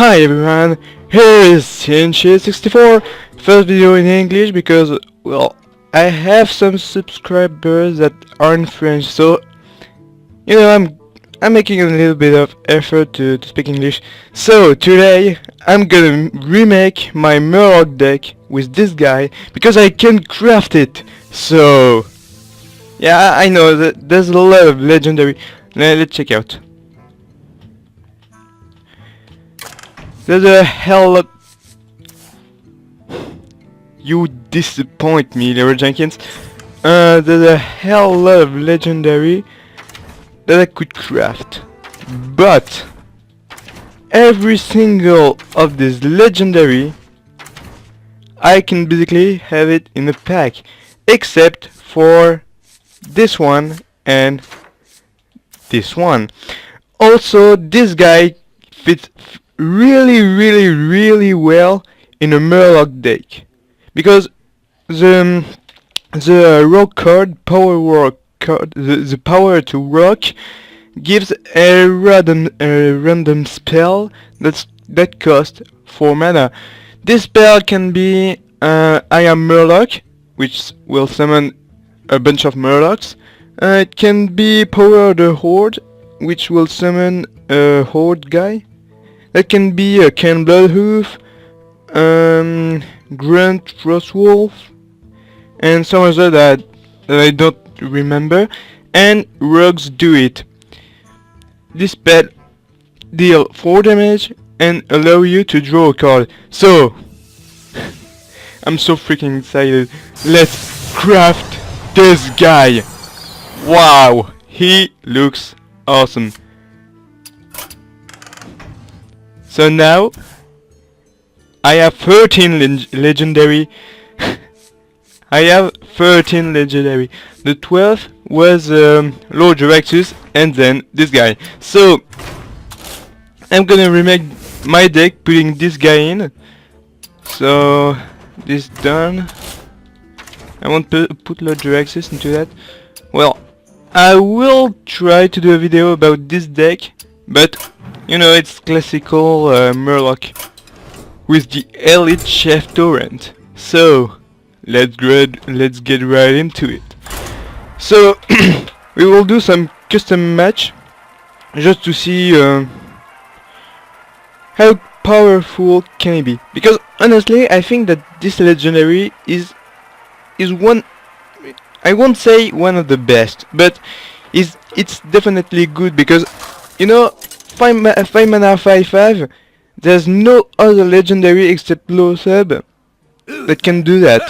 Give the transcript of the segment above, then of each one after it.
Hi everyone, here is Sinchi64, first video in English because, well, I have some subscribers that aren't French, so, you know, I'm making a little bit of effort to speak English. So, today, I'm gonna remake my murloc deck with this guy, because I can craft it. So, yeah, I know that there's a lot of legendary. Let's check out. There's a hell lot. You disappoint me, Leroy Jenkins. There's a hell lot of legendary that I could craft, but every single of these legendary I can basically have it in a pack, except for this one and this one. Also, this guy fits really well in a murloc deck, because the rock card, power rock card, the power to rock gives a random spell that costs 4 mana. This spell can be I am murloc, which will summon a bunch of murlocs. It can be power the horde, which will summon a horde guy. That can be a Can Bloodhoof, Grunt Frostwolf, and some other that I don't remember, and Rogues Do It. This spell deal 4 damage and allow you to draw a card. So, I'm so freaking excited. Let's craft this guy. Wow, he looks awesome. So now, I have 13 legendary. I have 13 legendary. The 12th was Lord Jaraxxus, and then this guy. So, I'm gonna remake my deck, putting this guy in. So, this done. I won't put Lord Jaraxxus into that. Well, I will try to do a video about this deck, but you know, it's classical murloc with the elite chef taurent. So let's get right into it. So we will do some custom match just to see how powerful can it be. Because honestly, I think that this legendary is one. I won't say one of the best, but it's definitely good, because you know, 5 mana 5/5. There's no other legendary except low sub that can do that.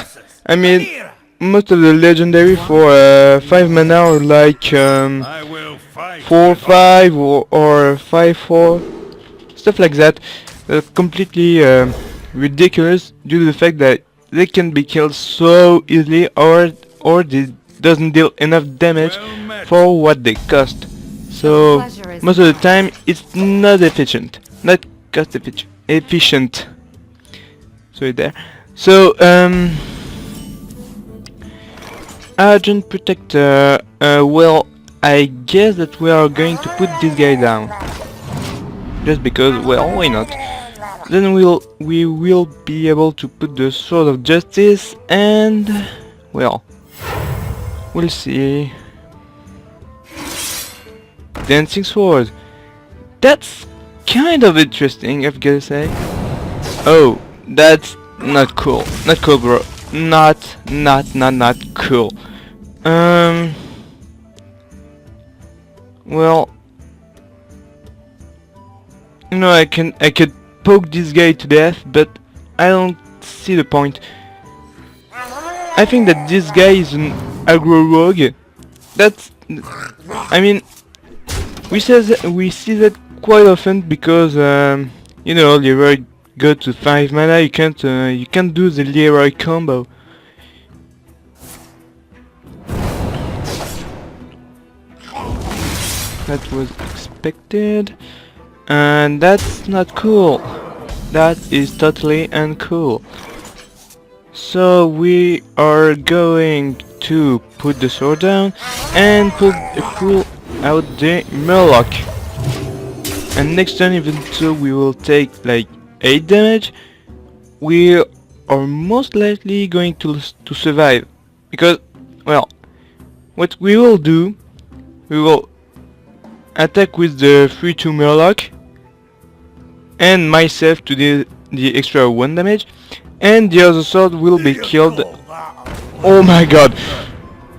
I mean, most of the legendary for 5 mana are like 4/5 or 5/4, stuff like that. They're completely ridiculous due to the fact that they can be killed so easily, or they doesn't deal enough damage for what they cost. So most of the time it's not efficient, not cost efficient. Sorry there. So Argent Protector. Well, I guess that we are going to put this guy down, just because. Well, why not? Then we will be able to put the Sword of Justice, and well, we'll see. Dancing Sword. That's kind of interesting, I've gotta say. Oh, that's not cool. Not cool, bro. Not cool. Well, you know, I could poke this guy to death, but I don't see the point. I think that this guy is an aggro rogue. That's, I mean, we see that quite often, because you know, Leroy go to 5 mana. You can't do the Leroy combo. That was expected, and that's not cool. That is totally uncool. So we are going to put the sword down and pull out the murloc. and next turn, even though we will take like 8 damage, we are most likely going to survive, because, well, what we will do, we will attack with the 3-2 murloc and myself to the extra 1 damage, and the other sword will be killed. Oh my god,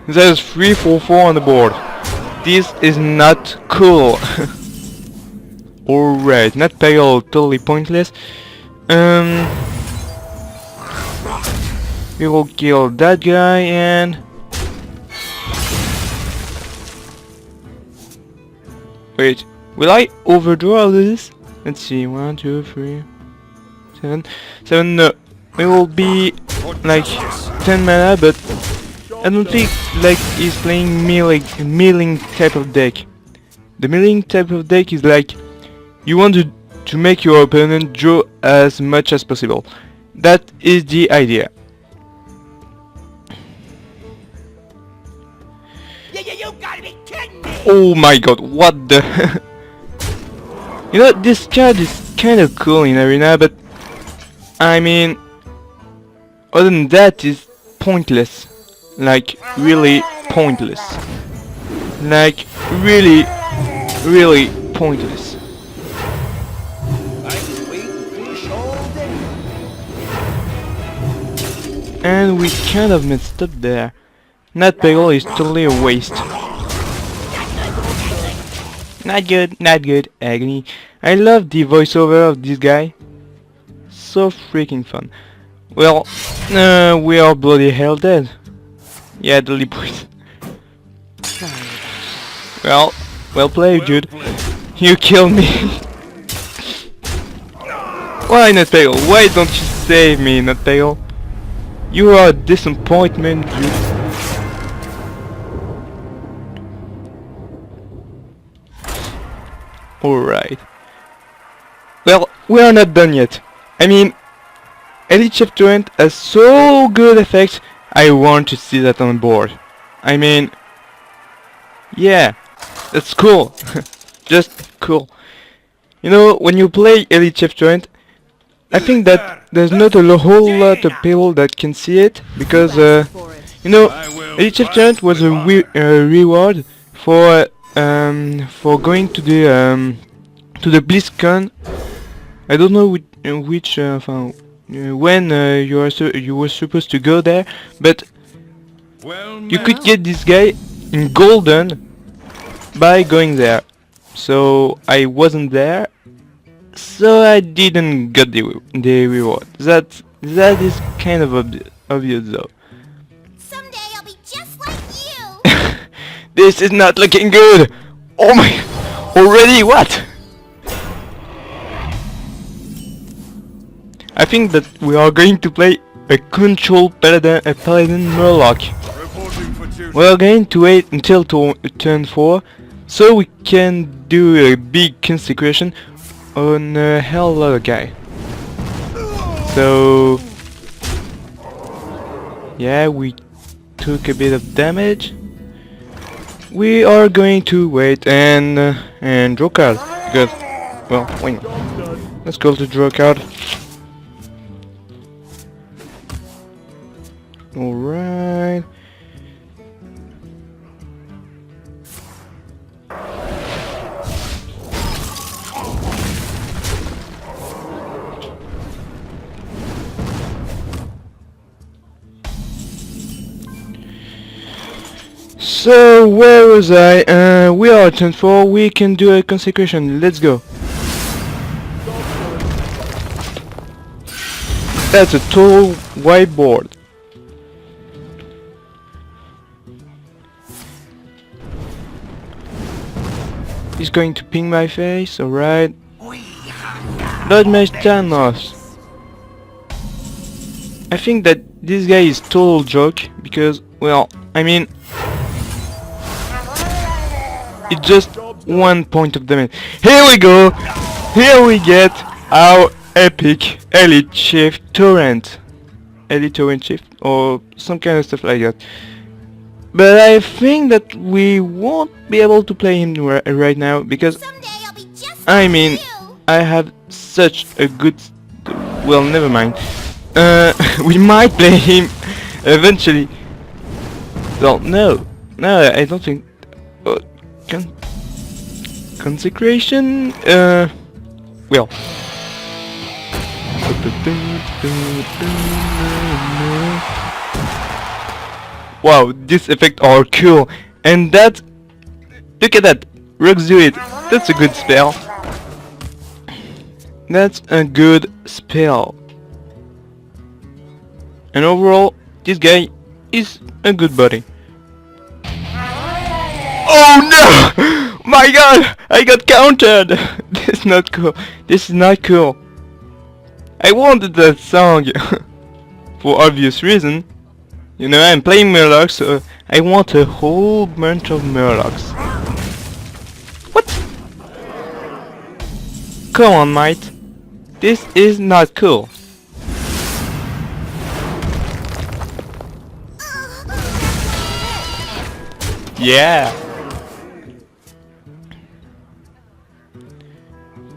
there's 3-4-4 on the board. This is not cool. Alright, not pale, totally pointless. We will kill that guy and... Wait, will I overdraw this? Let's see, 1, 2, 3, 7, no. We will be like 10 mana, but I don't think like he's playing milling type of deck. The milling type of deck is like you want to make your opponent draw as much as possible. That is the idea. You gotta be kidding me! Oh my god, what the... You know, this card is kinda cool in Arena, but I mean, other than that, it's pointless. Like, really pointless. Like, really pointless. And we kind of messed up there. That peggle is totally a waste. Not good, agony. I love the voiceover of this guy. So freaking fun. Well, we are bloody hell dead. Yeah, the boys. Well played, dude. You killed me. Why, Nutpeggle? Why don't you save me, Nutpeggle? You are a disappointment, dude. Alright. Well, we are not done yet. I mean, Elite Chieftain has so good effects, I want to see that on board. I mean, yeah, that's cool. Just cool. You know, when you play Elite Chieftain, I think that there's not a whole lot of people that can see it, because, you know, Elite Chieftain was a reward for going to the BlizzCon. I don't know which when you were supposed to go there, but you could get this guy in golden by going there. So I wasn't there, so I didn't get the reward. That is kind of obvious though. Someday I'll be just like you. This is not looking good. Oh my! Already what? I think that we are going to play a control paladin murloc. We are going to wait until turn 4, so we can do a big consecration on a hell lot of guy. So yeah, we took a bit of damage. We are going to wait and draw card, because, well, why not? Let's go to draw card. Alright. So where was I? We are at turn 4, we can do a consecration, let's go. That's a total whiteboard. He's going to ping my face, alright. Lord Mage Thanos. I think that this guy is total joke, because, well, I mean, it's just 1 point of damage. Here we go! Here we get our epic Elite Chief Taurent. Elite Taurent Chief, or some kind of stuff like that. But I think that we won't be able to play him right now, because Someday I'll be just I mean, I have such a good... Well, never mind. We might play him eventually. Well, no. No, I don't think... Con consecration? Well. Wow, these effects are cool. And that... Look at that. Rocks do it. That's a good spell. That's a good spell. And overall, this guy is a good buddy. Oh no! My god! I got countered! This is not cool. This is not cool. I wanted that song. For obvious reason. You know, I'm playing murlocs, so I want a whole bunch of murlocs. What? Come on, mate. This is not cool. Yeah.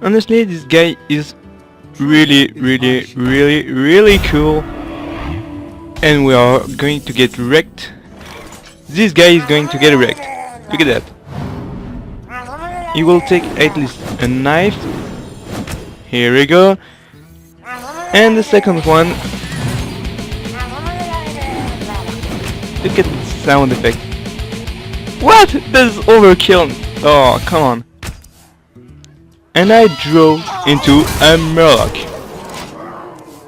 Honestly, this guy is really cool. And we are going to get wrecked. This guy is going to get wrecked. Look at that. He will take at least a knife. Here we go. And the second one. Look at the sound effect. What? That's overkill. Oh, come on. And I draw into a murloc.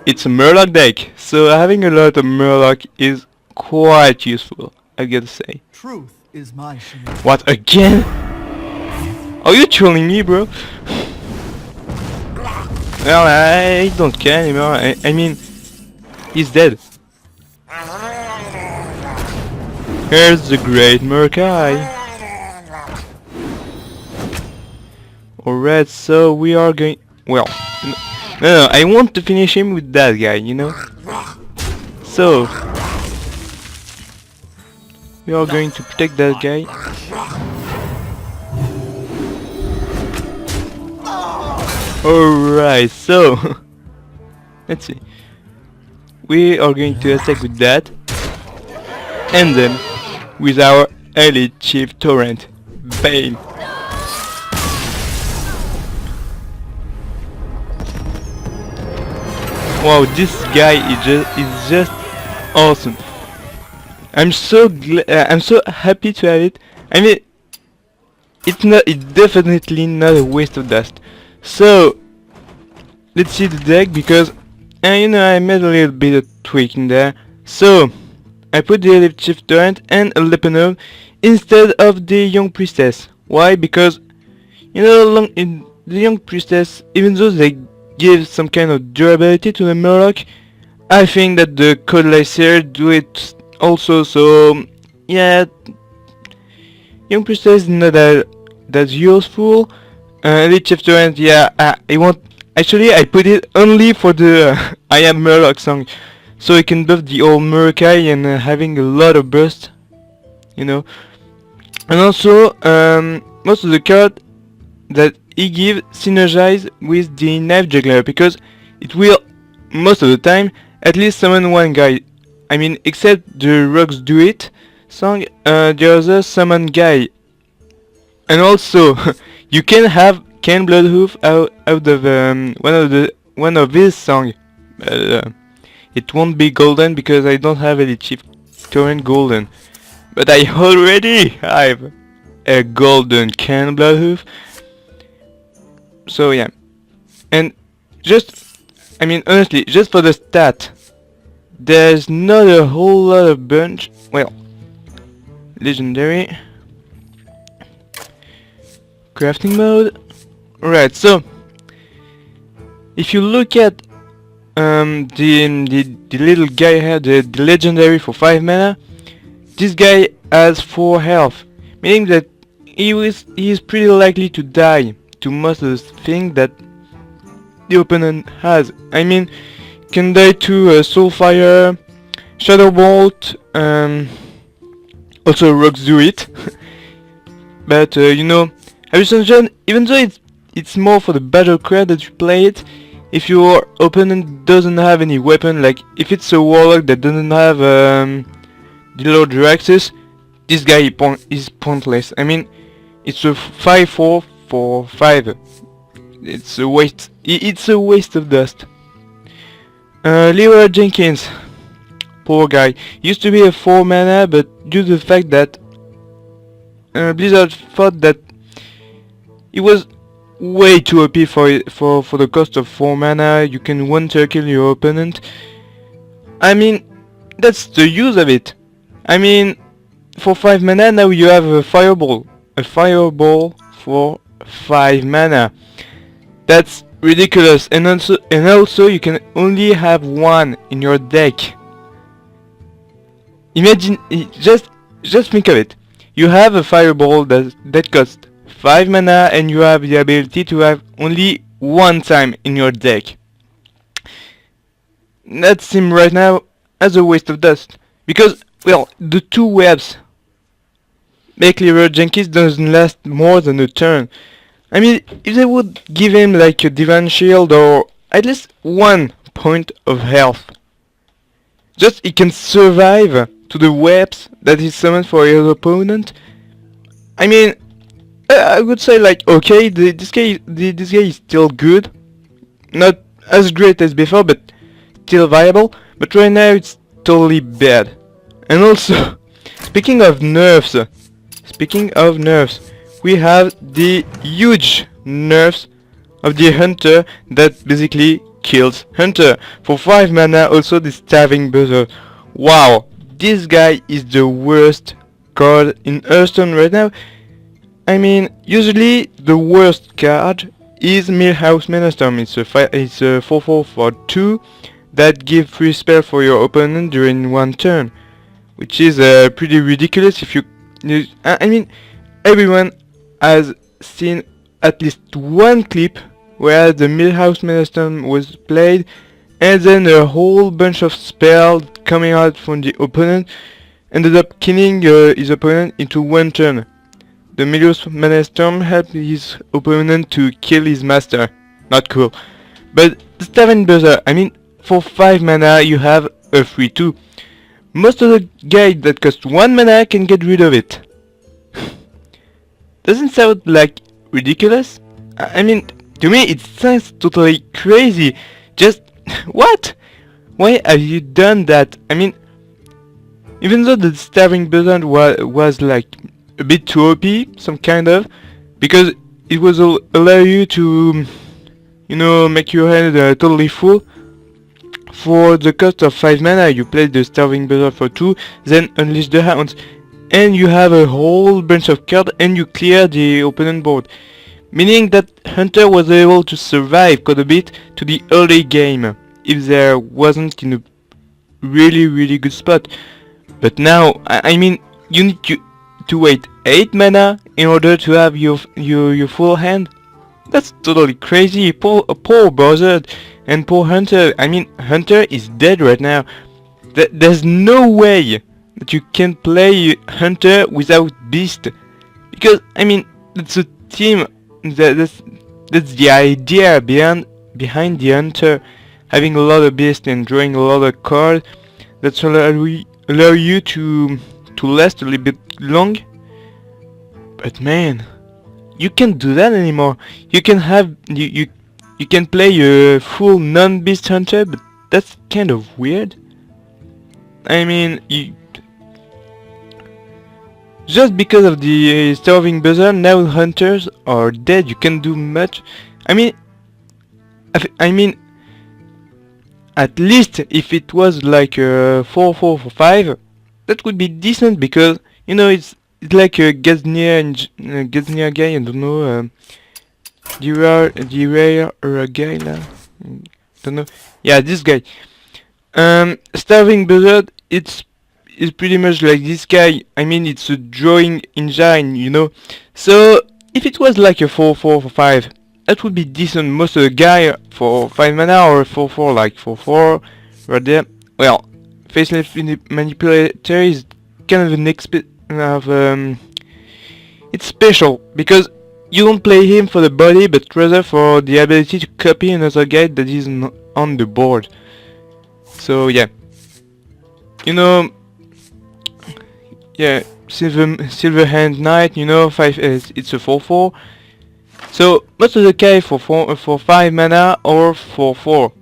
It's a murloc deck, so having a lot of murloc is quite useful, I gotta say. Truth is my shield. What, again? Are you trolling me, bro? Well, I don't care anymore. I mean, he's dead. Here's the great Murkai. Alright, so we are going... Well, no, I want to finish him with that guy, you know? So... we are going to protect that guy. Alright, so... let's see. We are going to attack with that. And then, with our elite chief taurent. Bam! Wow, this guy is just awesome. I'm so happy to have it. I mean, it's definitely not a waste of dust. So let's see the deck, because you know, I made a little bit of tweaking there. So I put the elite chief taurent and a Lepanov instead of the young priestess. Why? Because you know, the young priestess, even though they give some kind of durability to the murloc, I think that the codelicer do it also. So yeah, young priestess is not that useful. Elite chief taurent, yeah, I put it only for the I am murloc song, so I can buff the old Murkai and having a lot of burst, you know. And also most of the cards that he gives synergize with the knife juggler, because it will most of the time at least summon one guy. I mean, except the Rocks Do It song, the other summon guy. And also you can have Ken Bloodhoof out of one of his songs. It won't be golden because I don't have any chief taurent golden, but I already have a golden Ken Bloodhoof. So yeah, and just, I mean, honestly, just for the stat, there's not a whole lot of bunch. Well, legendary, crafting mode. Right, so if you look at the little guy here, the legendary for 5 mana, this guy has 4 health, meaning that he is pretty likely to die to most of the things that the opponent has. I mean, can die to Soulfire, Shadow Bolt, also Rocks Do It. But you know, Harrison John, even though it's more for the battle cry that you play it. If your opponent doesn't have any weapon, like if it's a warlock that doesn't have the Lord Draxus, this guy is pointless. I mean, it's a 5-4 for 5. It's a waste. It's a waste of dust. Leroy Jenkins, poor guy. Used to be a 4 mana, but due to the fact that Blizzard thought that it was way too OP for the cost of 4 mana, you can one kill your opponent. I mean, that's the use of it. I mean, for 5 mana now you have a fireball. A fireball for 5 mana. That's ridiculous. And also you can only have one in your deck. Imagine, just think of it. You have a fireball that costs 5 mana and you have the ability to have only one time in your deck. That seems right now as a waste of dust. Because, well, the 2 webs make Leroy Jenkins doesn't last more than a turn. I mean, if they would give him like a divine shield or at least 1 point of health, just he can survive to the webs that he summoned for his opponent. I mean, I would say like, okay, this guy is still good, not as great as before, but still viable. But right now it's totally bad. And also, speaking of nerfs, we have the huge nerfs of the Hunter that basically kills Hunter. For 5 mana, also the Starving Buzzer. Wow, this guy is the worst card in Hearthstone right now. I mean, usually the worst card is Millhouse Maelstrom. It's a 4/4 for 2 that give free spell for your opponent during 1 turn, which is pretty ridiculous. If you, I mean, everyone has seen at least 1 clip where the Millhouse Maelstrom was played, and then a whole bunch of spells coming out from the opponent ended up killing his opponent into 1 turn. The Millhouse Maelstrom helped his opponent to kill his master. Not cool. But the Starving Buzzer, I mean, for 5 mana you have a 3/2. Most of the guys that cost 1 mana can get rid of it. Doesn't sound like ridiculous? I mean, to me it sounds totally crazy. Just what? Why have you done that? I mean, even though the Starving Buzzer was like a bit too OP, some kind of, because it was allow you to, you know, make your hand totally full. For the cost of 5 mana, you play the Starving Buzzer for 2, then unleash the hounds, and you have a whole bunch of cards and you clear the opponent board. Meaning that Hunter was able to survive quite a bit to the early game, if there wasn't in a really good spot. But now, I mean, you need to wait 8 mana in order to have your full hand. That's totally crazy. Poor Buzzard and poor Hunter. I mean, Hunter is dead right now. There's no way that you can play Hunter without Beast, because I mean that's a team. That's the idea behind the Hunter, having a lot of Beast and drawing a lot of cards. That's allow you to last a little bit long. But man, you can't do that anymore. You can have you can play a full non-beast Hunter, but that's kind of weird. I mean, just because of the Starving Buzzer, now Hunters are dead. You can't do much. I mean, at least if it was like a 4/4 for 5, that would be decent, because you know it's like a Gaznia guy. I don't know. The rare guy now. Don't know. Yeah, this guy. Starving Buzzer. It's pretty much like this guy. I mean, it's a drawing engine, you know. So if it was like a 4/4 for 5, that would be decent. Most of the guy for 5 mana or 4/4, like 4/4 right there. Well, Faceless Manipulator is kind of an it's special because you don't play him for the body, but rather for the ability to copy another guy that is on the board. So yeah, you know, yeah, Silver Hand Knight, you know, it's a 4/4. So most of the guy for 5 mana or for 4.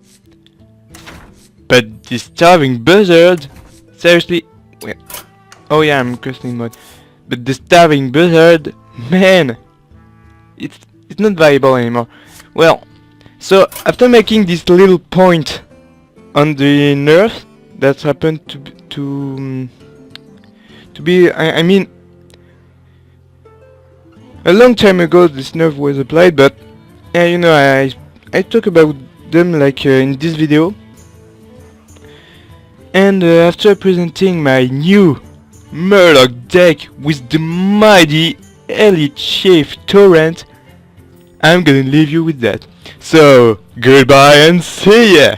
But this Starving Buzzard, seriously, wait. Oh yeah, I'm casting mode. But the Starving Buzzard, man, it's not viable anymore. Well, so after making this little point on the nerf that happened to be, I mean, a long time ago this nerf was applied, but yeah, you know, I talk about them like in this video. And after presenting my new Murloc deck with the mighty Elite Chief Taurent, I'm gonna leave you with that. So, goodbye and see ya!